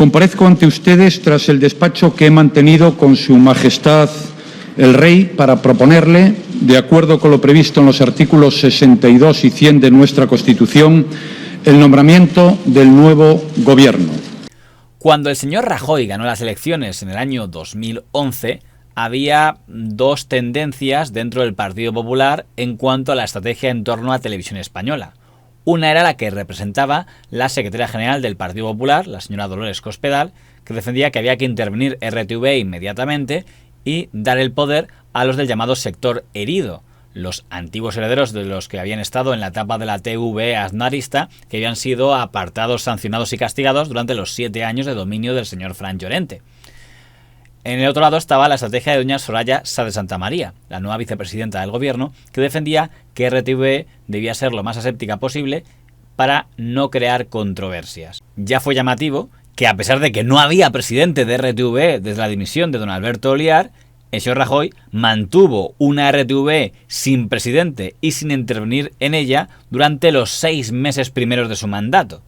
Comparezco ante ustedes tras el despacho que he mantenido con Su Majestad el Rey para proponerle, de acuerdo con lo previsto en los artículos 62 y 100 de nuestra Constitución, el nombramiento del nuevo Gobierno. Cuando el señor Rajoy ganó las elecciones en el año 2011, había dos tendencias dentro del Partido Popular en cuanto a la estrategia en torno a Televisión Española. Una era la que representaba la secretaria general del Partido Popular, la señora Dolores Cospedal, que defendía que había que intervenir RTV inmediatamente y dar el poder a los del llamado sector herido, los antiguos herederos de los que habían estado en la etapa de la TV aznarista, que habían sido apartados, sancionados y castigados durante los 7 años de dominio del señor Fran Llorente. En el otro lado estaba la estrategia de doña Soraya Sáenz de Santamaría, la nueva vicepresidenta del gobierno, que defendía que RTV debía ser lo más aséptica posible para no crear controversias. Ya fue llamativo que, a pesar de que no había presidente de RTV desde la dimisión de don Alberto Oliar, el señor Rajoy mantuvo una RTV sin presidente y sin intervenir en ella durante los 6 meses primeros de su mandato,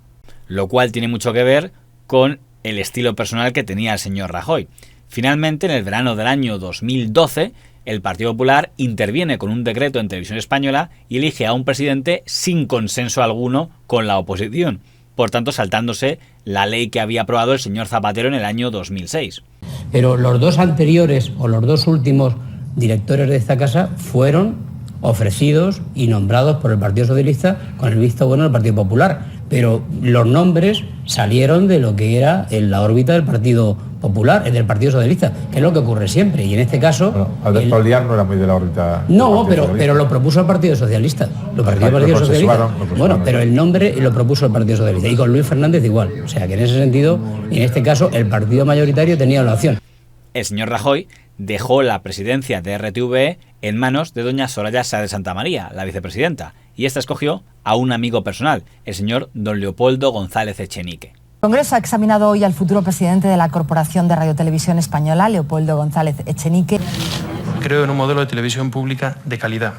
lo cual tiene mucho que ver con el estilo personal que tenía el señor Rajoy. Finalmente, en el verano del año 2012, el Partido Popular interviene con un decreto en Televisión Española y elige a un presidente sin consenso alguno con la oposición, por tanto saltándose la ley que había aprobado el señor Zapatero en el año 2006. Pero los dos anteriores o los dos últimos directores de esta casa fueron ofrecidos y nombrados por el Partido Socialista con el visto bueno del Partido Popular. Pero los nombres salieron de lo que era en la órbita del Partido Popular, del Partido Socialista, que es lo que ocurre siempre. Y en este caso... Bueno, Alberto Oliar no era muy de la órbita... No, pero lo propuso el Partido Socialista. Bueno, pero el nombre lo propuso el Partido Socialista. Y con Luis Fernández igual. O sea, que en ese sentido, y en este caso, el partido mayoritario tenía la opción. El señor Rajoy dejó la presidencia de RTV en manos de doña Soraya Sáenz de Santamaría, la vicepresidenta, y esta escogió a un amigo personal, el señor don Leopoldo González Echenique. El Congreso ha examinado hoy al futuro presidente de la Corporación de Radiotelevisión Española, Leopoldo González Echenique. Creo en un modelo de televisión pública de calidad.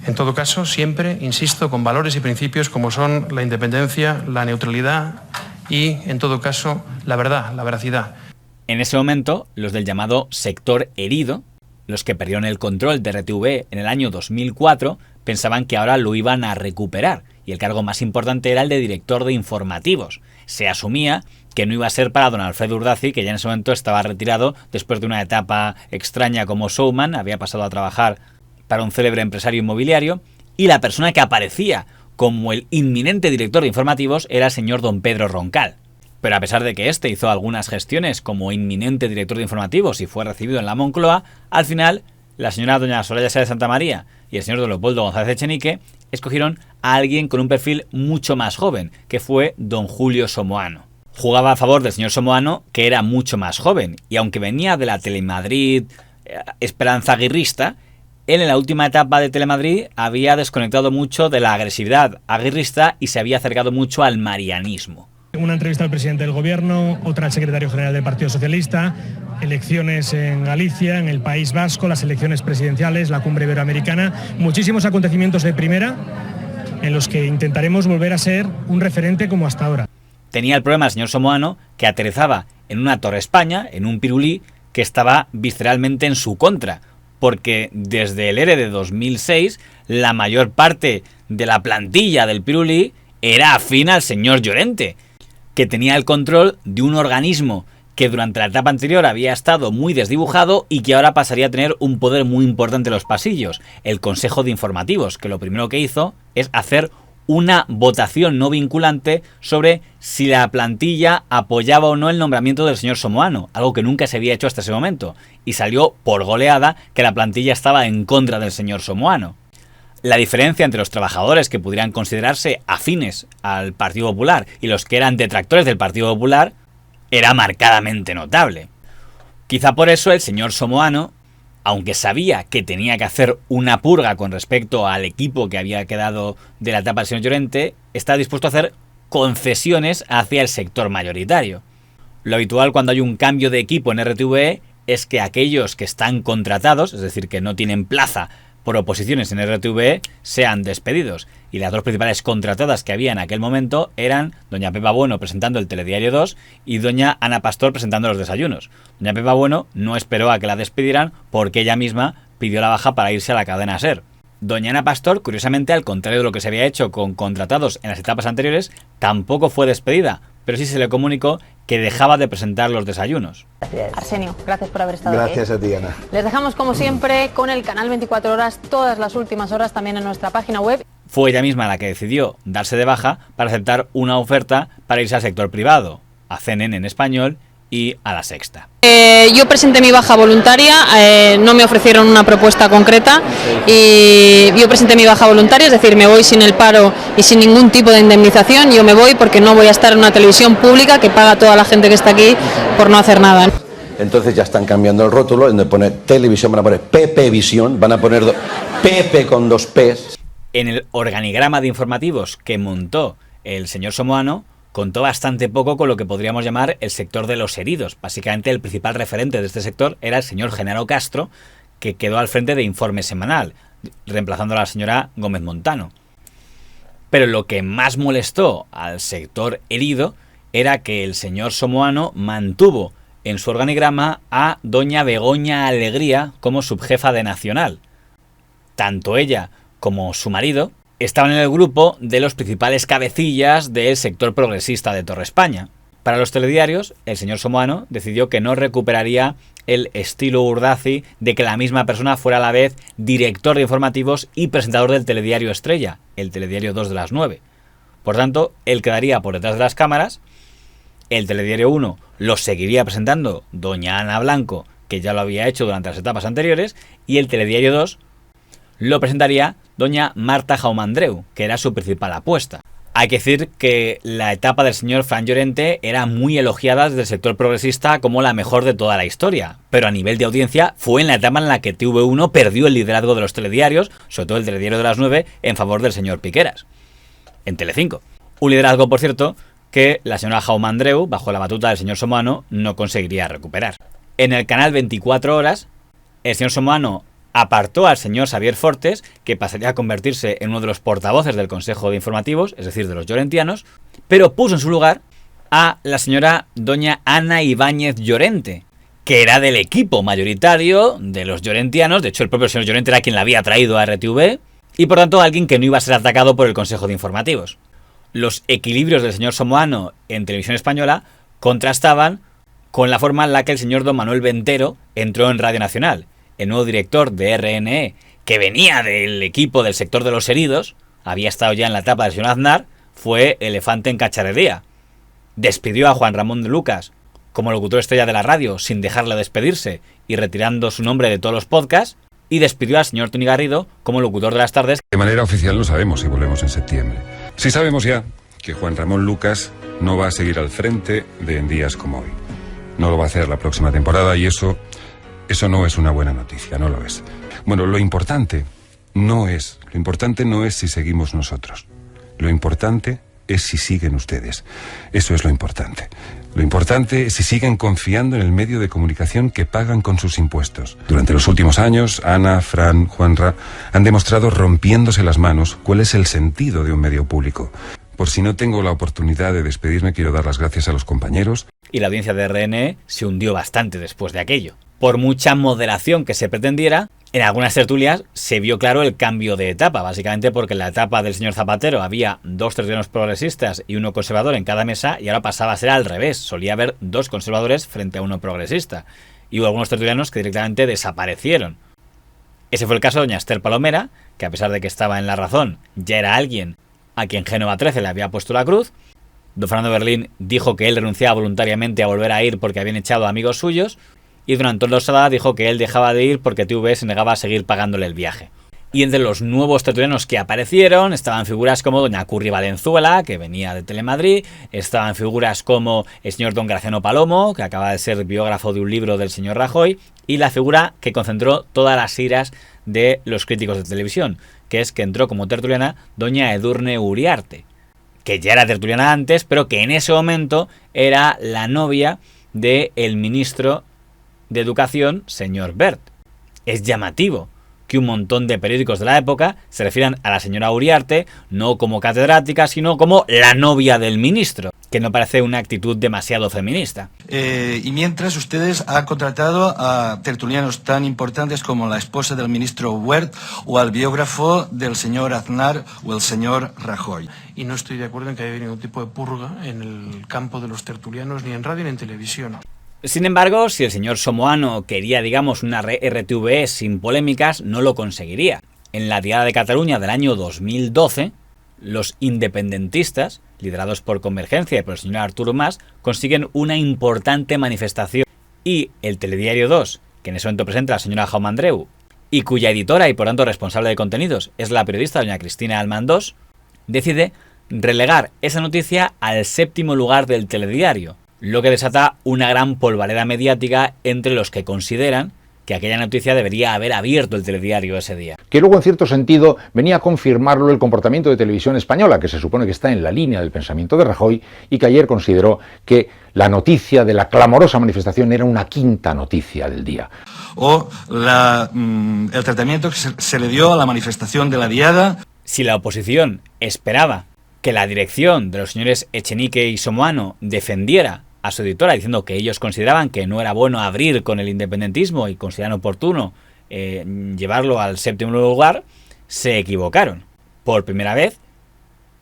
En todo caso, siempre, insisto, con valores y principios como son la independencia, la neutralidad y, en todo caso, la verdad, la veracidad. En ese momento, los del llamado sector herido, los que perdieron el control de RTV en el año 2004, pensaban que ahora lo iban a recuperar, y el cargo más importante era el de director de informativos. Se asumía que no iba a ser para don Alfredo Urdaci, que ya en ese momento estaba retirado después de una etapa extraña como showman, había pasado a trabajar para un célebre empresario inmobiliario, y la persona que aparecía como el inminente director de informativos era el señor don Pedro Roncal. Pero a pesar de que este hizo algunas gestiones como inminente director de informativos y fue recibido en la Moncloa, al final la señora doña Soraya Sáenz de Santamaría y el señor don Leopoldo González Echenique escogieron a alguien con un perfil mucho más joven, que fue don Julio Somoano. Jugaba a favor del señor Somoano, que era mucho más joven, y aunque venía de la Telemadrid esperanza aguirrista, él en la última etapa de Telemadrid había desconectado mucho de la agresividad aguirrista y se había acercado mucho al marianismo. Una entrevista al presidente del Gobierno, otra al secretario general del Partido Socialista, elecciones en Galicia, en el País Vasco, las elecciones presidenciales, la cumbre iberoamericana, muchísimos acontecimientos de primera en los que intentaremos volver a ser un referente como hasta ahora. Tenía el problema el señor Somoano, que aterrizaba en una Torre España, en un pirulí, que estaba visceralmente en su contra, porque desde el ERE de 2006 la mayor parte de la plantilla del pirulí era afín al señor Llorente, que tenía el control de un organismo que durante la etapa anterior había estado muy desdibujado y que ahora pasaría a tener un poder muy importante en los pasillos, el Consejo de Informativos, que lo primero que hizo es hacer una votación no vinculante sobre si la plantilla apoyaba o no el nombramiento del señor Somoano, algo que nunca se había hecho hasta ese momento, y salió por goleada que la plantilla estaba en contra del señor Somoano. La diferencia entre los trabajadores que pudieran considerarse afines al Partido Popular y los que eran detractores del Partido Popular era marcadamente notable. Quizá por eso el señor Somoano, aunque sabía que tenía que hacer una purga con respecto al equipo que había quedado de la etapa del señor Llorente, está dispuesto a hacer concesiones hacia el sector mayoritario. Lo habitual cuando hay un cambio de equipo en RTV es que aquellos que están contratados, es decir, que no tienen plaza por oposiciones en RTV sean despedidos. Y las dos principales contratadas que había en aquel momento eran doña Pepa Bueno presentando el Telediario 2 y doña Ana Pastor presentando los desayunos. Doña Pepa Bueno no esperó a que la despidieran porque ella misma pidió la baja para irse a la cadena SER. Doña Ana Pastor, curiosamente, al contrario de lo que se había hecho con contratados en las etapas anteriores, tampoco fue despedida, pero sí se le comunicó que dejaba de presentar los desayunos. Arsenio, gracias por haber estado aquí. Gracias a ti, Ana. Les dejamos, como siempre, con el canal 24 horas, todas las últimas horas, también en nuestra página web. Fue ella misma la que decidió darse de baja para aceptar una oferta para irse al sector privado, a CNN en español y a La Sexta. Yo presenté mi baja voluntaria, no me ofrecieron una propuesta concreta y yo presenté mi baja voluntaria, es decir, me voy sin el paro y sin ningún tipo de indemnización. Yo me voy porque no voy a estar en una televisión pública que paga a toda la gente que está aquí por no hacer nada. Entonces ya están cambiando el rótulo, en vez de poner televisión van a poner PP Visión, van a poner PP con 2 P's. En el organigrama de informativos que montó el señor Somoano, contó bastante poco con lo que podríamos llamar el sector de los heridos. Básicamente el principal referente de este sector era el señor Genaro Castro, que quedó al frente de Informe Semanal, reemplazando a la señora Gómez Montano. Pero lo que más molestó al sector herido era que el señor Somoano mantuvo en su organigrama a doña Begoña Alegría como subjefa de Nacional. Tanto ella como su marido estaban en el grupo de los principales cabecillas del sector progresista de Torre España. Para los telediarios, el señor Somoano decidió que no recuperaría el estilo Urdaci de que la misma persona fuera a la vez director de informativos y presentador del Telediario Estrella, el Telediario 2 de las 9. Por tanto, él quedaría por detrás de las cámaras, el Telediario 1 lo seguiría presentando doña Ana Blanco, que ya lo había hecho durante las etapas anteriores, y el Telediario 2 lo presentaría doña Marta Jaumandreu, que era su principal apuesta. Hay que decir que la etapa del señor Fran Llorente era muy elogiada desde el sector progresista como la mejor de toda la historia, pero a nivel de audiencia fue en la etapa en la que TV1 perdió el liderazgo de los telediarios, sobre todo el Telediario de las 9, en favor del señor Piqueras, en Telecinco. Un liderazgo, por cierto, que la señora Jaumandreu, bajo la batuta del señor Somoano, no conseguiría recuperar. En el canal 24 horas, el señor Somoano apartó al señor Xavier Fortes, que pasaría a convertirse en uno de los portavoces del Consejo de Informativos, es decir, de los llorentianos, pero puso en su lugar a la señora doña Ana Ibáñez Llorente, que era del equipo mayoritario de los llorentianos. De hecho, el propio señor Llorente era quien la había traído a RTV, y por tanto alguien que no iba a ser atacado por el Consejo de Informativos. Los equilibrios del señor Somoano en Televisión Española contrastaban con la forma en la que el señor don Manuel Ventero entró en Radio Nacional. El nuevo director de RNE, que venía del equipo del sector de los heridos, había estado ya en la etapa del señor Aznar, fue elefante en cacharrería. Despidió a Juan Ramón de Lucas como locutor estrella de la radio sin dejarle despedirse y retirando su nombre de todos los podcasts, y despidió al señor Toni Garrido como locutor de las tardes. De manera oficial no sabemos si volvemos en septiembre. Sí sabemos ya que Juan Ramón Lucas no va a seguir al frente de En Días Como Hoy. No lo va a hacer la próxima temporada y eso no es una buena noticia, no lo es. Bueno, lo importante no es si seguimos nosotros. Lo importante es si siguen ustedes. Eso es lo importante. Lo importante es si siguen confiando en el medio de comunicación que pagan con sus impuestos. Durante los últimos años, Ana, Fran, Juanra han demostrado rompiéndose las manos cuál es el sentido de un medio público. Por si no tengo la oportunidad de despedirme, quiero dar las gracias a los compañeros. Y la audiencia de RNE se hundió bastante después de aquello. Por mucha moderación que se pretendiera, en algunas tertulias se vio claro el cambio de etapa, básicamente porque en la etapa del señor Zapatero había 2 tertulianos progresistas y 1 conservador en cada mesa, y ahora pasaba a ser al revés, solía haber 2 conservadores frente a 1 progresista, y hubo algunos tertulianos que directamente desaparecieron. Ese fue el caso de doña Esther Palomera, que a pesar de que estaba en la razón, ya era alguien a quien Génova 13 le había puesto la cruz. Don Fernando Berlín dijo que él renunciaba voluntariamente a volver a ir porque habían echado a amigos suyos, y don Antonio Sada dijo que él dejaba de ir porque TV se negaba a seguir pagándole el viaje. Y entre los nuevos tertulianos que aparecieron estaban figuras como doña Curri Valenzuela, que venía de Telemadrid, estaban figuras como el señor don Graciano Palomo, que acaba de ser biógrafo de un libro del señor Rajoy, y la figura que concentró todas las iras de los críticos de televisión, que es que entró como tertuliana doña Edurne Uriarte, que ya era tertuliana antes, pero que en ese momento era la novia del ministro de Educación, señor Wert. Es llamativo, que un montón de periódicos de la época se refieran a la señora Uriarte no como catedrática, sino como la novia del ministro, que no parece una actitud demasiado feminista. Y mientras ustedes han contratado a tertulianos tan importantes como la esposa del ministro Wert o al biógrafo del señor Aznar o el señor Rajoy. Y no estoy de acuerdo en que haya ningún tipo de purga en el campo de los tertulianos, ni en radio ni en televisión. Sin embargo, si el señor Somoano quería, digamos, una RTVE sin polémicas, no lo conseguiría. En la Diada de Cataluña del año 2012, los independentistas, liderados por Convergencia y por el señor Artur Mas, consiguen una importante manifestación. Y el Telediario 2, que en ese momento presenta a la señora Jaume Andreu, y cuya editora y por tanto responsable de contenidos es la periodista doña Cristina Almandós, decide relegar esa noticia al 7º lugar del telediario, lo que desata una gran polvareda mediática entre los que consideran que aquella noticia debería haber abierto el telediario ese día. Que luego, en cierto sentido, venía a confirmarlo el comportamiento de Televisión Española, que se supone que está en la línea del pensamiento de Rajoy, y que ayer consideró que la noticia de la clamorosa manifestación era una quinta noticia del día. O el tratamiento que se le dio a la manifestación de la Diada. Si la oposición esperaba que la dirección de los señores Echenique y Somoano defendiera a su editora diciendo que ellos consideraban que no era bueno abrir con el independentismo y consideraban oportuno llevarlo al 7º lugar, se equivocaron. Por primera vez,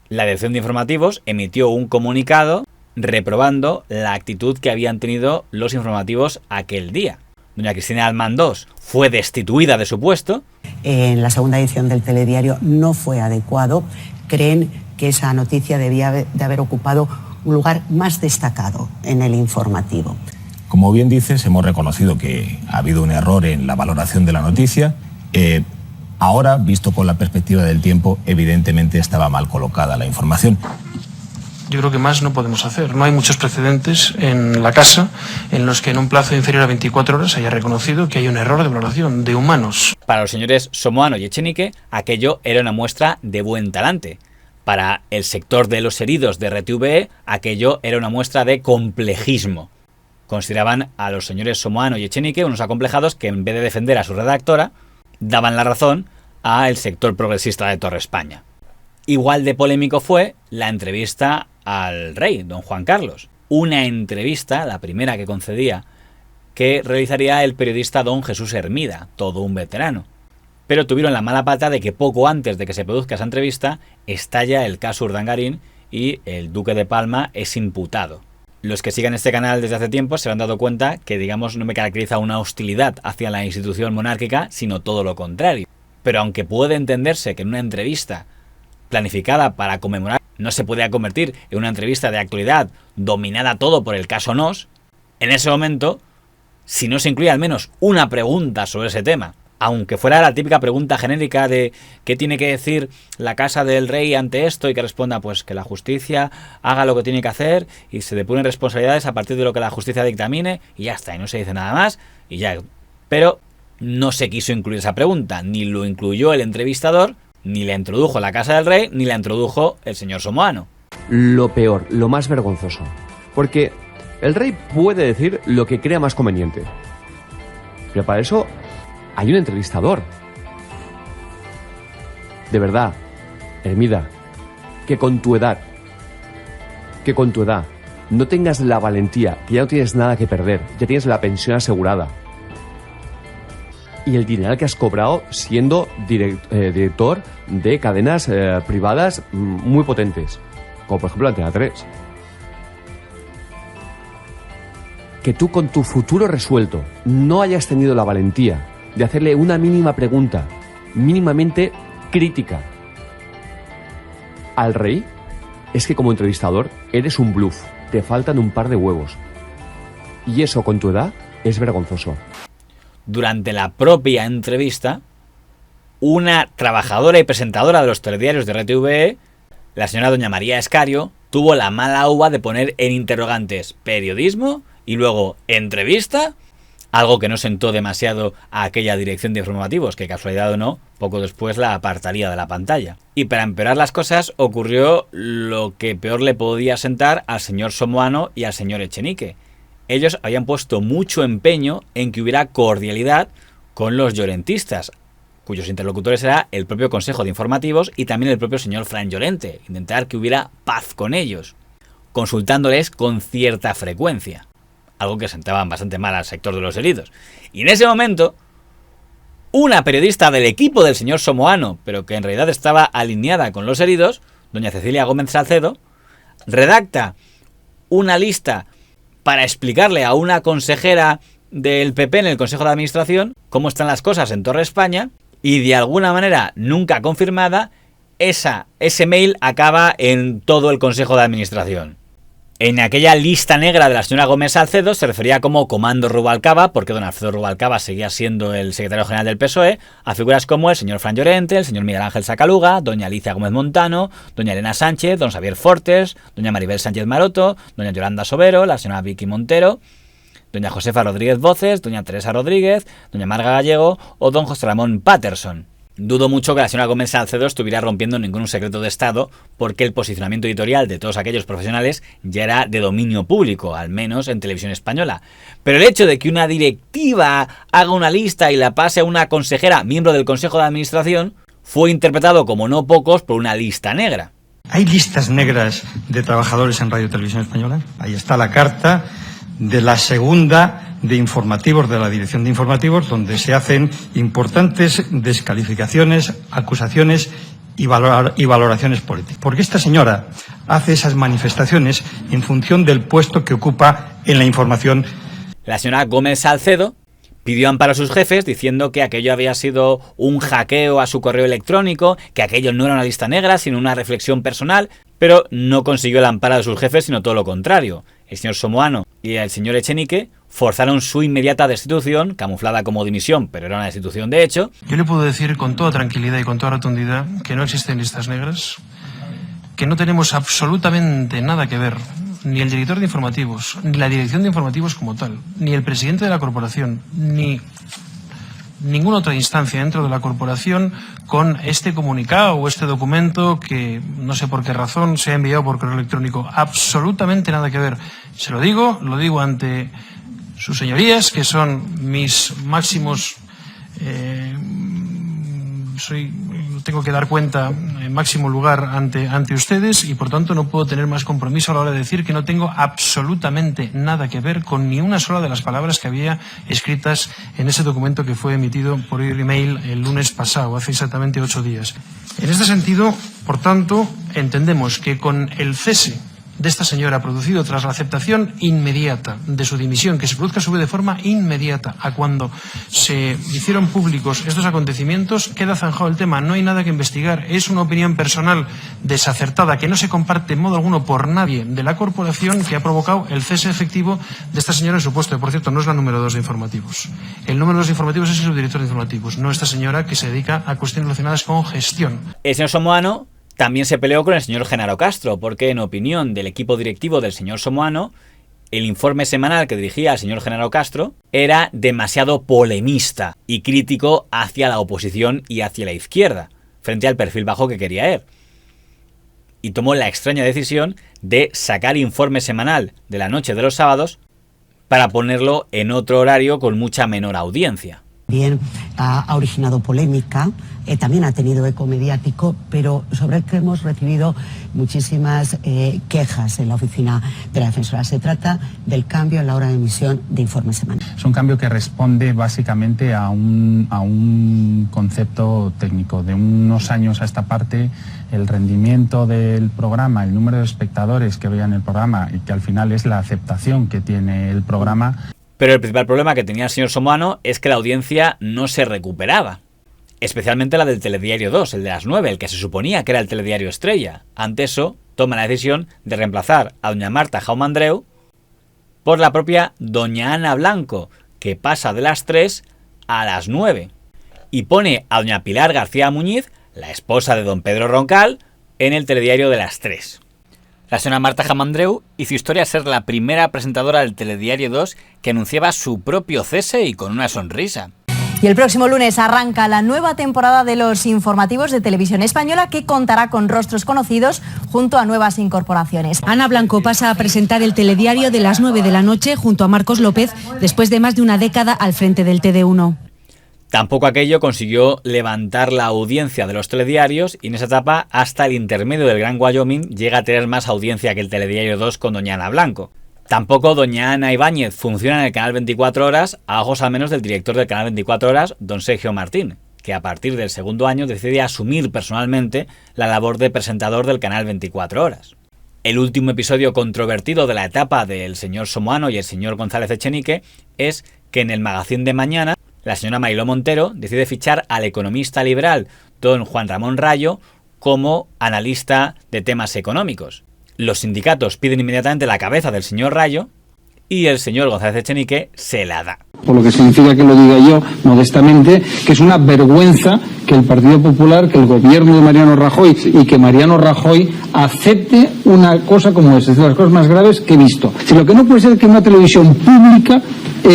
la dirección de informativos emitió un comunicado reprobando la actitud que habían tenido los informativos aquel día. Doña Cristina Almandós fue destituida de su puesto. En la segunda edición del telediario no fue adecuado. Creen que esa noticia debía de haber ocupado un lugar más destacado en el informativo. Como bien dices, hemos reconocido que ha habido un error en la valoración de la noticia. Ahora, visto con la perspectiva del tiempo, evidentemente estaba mal colocada la información. Yo creo que más no podemos hacer. No hay muchos precedentes en la casa en los que en un plazo inferior a 24 horas se haya reconocido que hay un error de valoración de humanos. Para los señores Somoano y Echenique, aquello era una muestra de buen talante. Para el sector de los heridos de RTVE, aquello era una muestra de complejismo. Consideraban a los señores Somoano y Echenique unos acomplejados que, en vez de defender a su redactora, daban la razón al sector progresista de Torre España. Igual de polémico fue la entrevista al rey, don Juan Carlos. Una entrevista, la primera que concedía, que realizaría el periodista don Jesús Hermida, todo un veterano. Pero tuvieron la mala pata de que poco antes de que se produzca esa entrevista estalla el caso Urdangarín y el duque de Palma es imputado. Los que sigan este canal desde hace tiempo se han dado cuenta que, digamos, no me caracteriza una hostilidad hacia la institución monárquica, sino todo lo contrario. Pero aunque puede entenderse que en una entrevista planificada para conmemorar no se podía convertir en una entrevista de actualidad dominada todo por el caso Nos, en ese momento, si no se incluía al menos una pregunta sobre ese tema, aunque fuera la típica pregunta genérica de ¿qué tiene que decir la casa del rey ante esto? Y que responda pues que la justicia haga lo que tiene que hacer y se depuren responsabilidades a partir de lo que la justicia dictamine y ya está, y no se dice nada más y ya. Pero no se quiso incluir esa pregunta, ni lo incluyó el entrevistador, ni la introdujo la casa del rey, ni la introdujo el señor Somoano. Lo peor, lo más vergonzoso, porque el rey puede decir lo que crea más conveniente, pero para eso hay un entrevistador. De verdad, Hermida, que con tu edad no tengas la valentía, que ya no tienes nada que perder, ya tienes la pensión asegurada y el dinero que has cobrado siendo director de cadenas privadas muy potentes, como por ejemplo Antena 3. Que tú con tu futuro resuelto no hayas tenido la valentía de hacerle una mínima pregunta, mínimamente crítica al rey, es que como entrevistador eres un bluff, te faltan un par de huevos. Y eso con tu edad es vergonzoso. Durante la propia entrevista, una trabajadora y presentadora de los telediarios de RTVE, la señora doña María Escario, tuvo la mala uva de poner en interrogantes periodismo y luego entrevista, algo que no sentó demasiado a aquella dirección de informativos, que casualidad o no, poco después la apartaría de la pantalla. Y para empeorar las cosas ocurrió lo que peor le podía sentar al señor Somoano y al señor Echenique. Ellos habían puesto mucho empeño en que hubiera cordialidad con los llorentistas, cuyos interlocutores era el propio Consejo de Informativos y también el propio señor Fran Llorente, intentar que hubiera paz con ellos, consultándoles con cierta frecuencia, algo que sentaba bastante mal al sector de los heridos. Y en ese momento, una periodista del equipo del señor Somoano, pero que en realidad estaba alineada con los heridos, doña Cecilia Gómez Salcedo, redacta una lista para explicarle a una consejera del PP en el Consejo de Administración cómo están las cosas en Torre España, y de alguna manera nunca confirmada, ese mail acaba en todo el Consejo de Administración. En aquella lista negra de la señora Gómez Salcedo se refería como Comando Rubalcaba, porque don Alfredo Rubalcaba seguía siendo el secretario general del PSOE, a figuras como el señor Fran Llorente, el señor Miguel Ángel Sacaluga, doña Alicia Gómez Montano, doña Elena Sánchez, don Xavier Fortes, doña Maribel Sánchez Maroto, doña Yolanda Sobero, la señora Vicky Montero, doña Josefa Rodríguez Voces, doña Teresa Rodríguez, doña Marga Gallego o don José Ramón Patterson. Dudo mucho que la señora Gómez Salcedo estuviera rompiendo ningún secreto de Estado, porque el posicionamiento editorial de todos aquellos profesionales ya era de dominio público, al menos en Televisión Española. Pero el hecho de que una directiva haga una lista y la pase a una consejera, miembro del Consejo de Administración, fue interpretado como no pocos por una lista negra. ¿Hay listas negras de trabajadores en Radio Televisión Española? Ahí está la carta de la segunda de informativos, de la Dirección de Informativos, donde se hacen importantes descalificaciones, acusaciones y valoraciones políticas. Porque esta señora hace esas manifestaciones en función del puesto que ocupa en la información. La señora Gómez Salcedo pidió amparo a sus jefes diciendo que aquello había sido un hackeo a su correo electrónico, que aquello no era una lista negra, sino una reflexión personal, pero no consiguió el amparo de sus jefes, sino todo lo contrario. El señor Somoano y el señor Echenique forzaron su inmediata destitución, camuflada como dimisión, pero era una destitución de hecho. Yo le puedo decir con toda tranquilidad y con toda rotundidad que no existen listas negras, que no tenemos absolutamente nada que ver, ni el director de informativos, ni la dirección de informativos como tal, ni el presidente de la corporación, ni ninguna otra instancia dentro de la corporación con este comunicado o este documento que no sé por qué razón se ha enviado por correo electrónico. Absolutamente nada que ver. Se lo digo ante sus señorías, que son mis máximos, tengo que dar cuenta en máximo lugar ante ustedes, y por tanto no puedo tener más compromiso a la hora de decir que no tengo absolutamente nada que ver con ni una sola de las palabras que había escritas en ese documento que fue emitido por email el lunes pasado, hace exactamente 8 días. En este sentido, por tanto, entendemos que con el cese de esta señora producido tras la aceptación inmediata de su dimisión, que se produzca a su vez de forma inmediata a cuando se hicieron públicos estos acontecimientos, queda zanjado el tema. No hay nada que investigar. Es una opinión personal desacertada que no se comparte en modo alguno por nadie de la corporación, que ha provocado el cese efectivo de esta señora en su puesto. Por cierto, no es la número 2 de informativos. El número 2 de informativos es el subdirector de informativos, no esta señora que se dedica a cuestiones relacionadas con gestión. El señor Somoano también se peleó con el señor Genaro Castro, porque en opinión del equipo directivo del señor Somoano, el informe semanal que dirigía el señor Genaro Castro era demasiado polemista y crítico hacia la oposición y hacia la izquierda, frente al perfil bajo que quería él. Y tomó la extraña decisión de sacar informe semanal de la noche de los sábados para ponerlo en otro horario con mucha menor audiencia. Bien, ha originado polémica, también ha tenido eco mediático, pero sobre el que hemos recibido muchísimas quejas en la oficina de la defensora. Se trata del cambio en la hora de emisión de informe semanal. Es un cambio que responde básicamente a un concepto técnico. De unos años a esta parte, el rendimiento del programa, el número de espectadores que vean el programa y que al final es la aceptación que tiene el programa. Pero el principal problema que tenía el señor Somoano es que la audiencia no se recuperaba. Especialmente la del Telediario 2, el de las 9, el que se suponía que era el telediario estrella. Ante eso, toma la decisión de reemplazar a doña Marta Jaume Andreu por la propia doña Ana Blanco, que pasa de las 3 a las 9. Y pone a doña Pilar García Muñiz, la esposa de don Pedro Roncal, en el telediario de las 3. La señora Marta Jaume Andreu hizo historia a ser la primera presentadora del Telediario 2 que anunciaba su propio cese y con una sonrisa. Y el próximo lunes arranca la nueva temporada de los informativos de Televisión Española, que contará con rostros conocidos junto a nuevas incorporaciones. Ana Blanco pasa a presentar el telediario de las 9 de la noche junto a Marcos López, después de más de una década al frente del TD1. Tampoco aquello consiguió levantar la audiencia de los telediarios y en esa etapa hasta el intermedio del Gran Wyoming llega a tener más audiencia que el Telediario 2 con doña Ana Blanco. Tampoco doña Ana Ibáñez funciona en el canal 24 Horas, a ojos al menos del director del canal 24 Horas, don Sergio Martín, que a partir del segundo año decide asumir personalmente la labor de presentador del canal 24 Horas. El último episodio controvertido de la etapa del señor Somoano y el señor González Echenique es que en el Magazín de Mañana la señora Mariló Montero decide fichar al economista liberal don Juan Ramón Rayo como analista de temas económicos. Los sindicatos piden inmediatamente la cabeza del señor Rayo y el señor González Echenique se la da. Por lo que significa que lo diga yo modestamente, que es una vergüenza que el Partido Popular, que el gobierno de Mariano Rajoy y que Mariano Rajoy acepte una cosa como esa, es de las cosas más graves que he visto. Si lo que no puede ser que en una televisión pública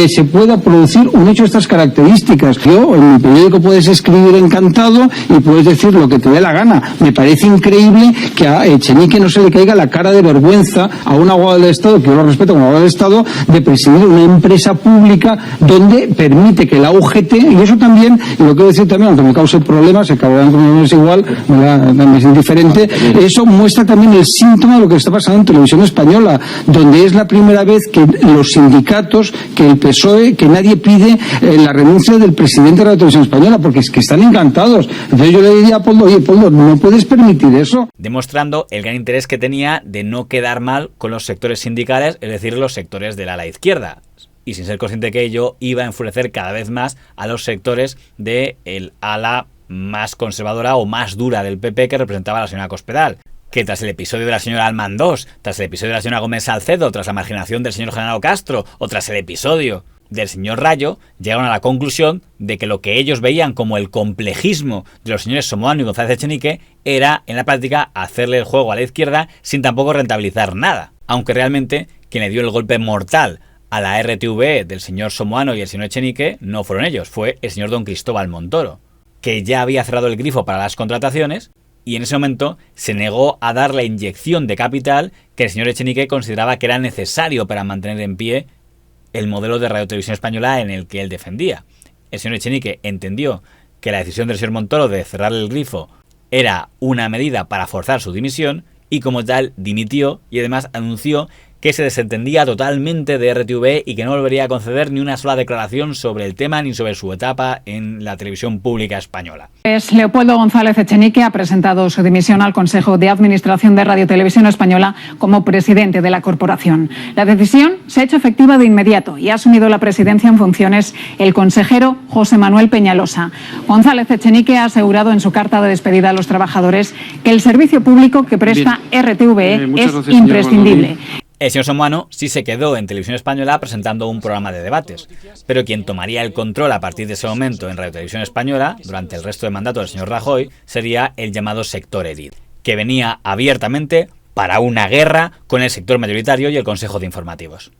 se pueda producir un hecho de estas características. Yo, en mi periódico puedes escribir encantado y puedes decir lo que te dé la gana. Me parece increíble que a Echenique no se le caiga la cara de vergüenza a un abogado del Estado, que yo lo respeto como abogado del Estado, de presidir una empresa pública donde permite que la UGT, y eso también, y lo quiero decir también, aunque me cause problemas, se acabarán conmigo, es igual, me es indiferente, eso muestra también el síntoma de lo que está pasando en Televisión Española, donde es la primera vez que los sindicatos, que el PSOE, que nadie pide la renuncia del presidente de la Televisión Española, porque es que están encantados. Entonces yo le diría a Poldo, oye, Poldo, no puedes permitir eso. Demostrando el gran interés que tenía de no quedar mal con los sectores sindicales, es decir, los sectores del ala izquierda. Y sin ser consciente que ello iba a enfurecer cada vez más a los sectores del ala más conservadora o más dura del PP que representaba a la señora Cospedal, que tras el episodio de la señora Almandós, tras el episodio de la señora Gómez Salcedo, tras la marginación del señor Genaro Castro o tras el episodio del señor Rayo, llegaron a la conclusión de que lo que ellos veían como el complejismo de los señores Somoano y González Echenique era, en la práctica, hacerle el juego a la izquierda sin tampoco rentabilizar nada. Aunque realmente quien le dio el golpe mortal a la RTV del señor Somoano y el señor Echenique no fueron ellos, fue el señor don Cristóbal Montoro, que ya había cerrado el grifo para las contrataciones y en ese momento se negó a dar la inyección de capital que el señor Echenique consideraba que era necesario para mantener en pie el modelo de Radio Televisión Española en el que él defendía. El señor Echenique entendió que la decisión del señor Montoro de cerrar el grifo era una medida para forzar su dimisión y como tal dimitió y además anunció que se desentendía totalmente de RTV y que no volvería a conceder ni una sola declaración sobre el tema ni sobre su etapa en la televisión pública española. Leopoldo González Echenique ha presentado su dimisión al Consejo de Administración de Radio Televisión Española como presidente de la corporación. La decisión se ha hecho efectiva de inmediato y ha asumido la presidencia en funciones el consejero José Manuel Peñalosa. González Echenique ha asegurado en su carta de despedida a los trabajadores que el servicio público que presta RTVE es imprescindible. El señor Somoano sí se quedó en Televisión Española presentando un programa de debates, pero quien tomaría el control a partir de ese momento en Radio Televisión Española, durante el resto del mandato del señor Rajoy, sería el llamado sector Edit, que venía abiertamente para una guerra con el sector mayoritario y el Consejo de Informativos.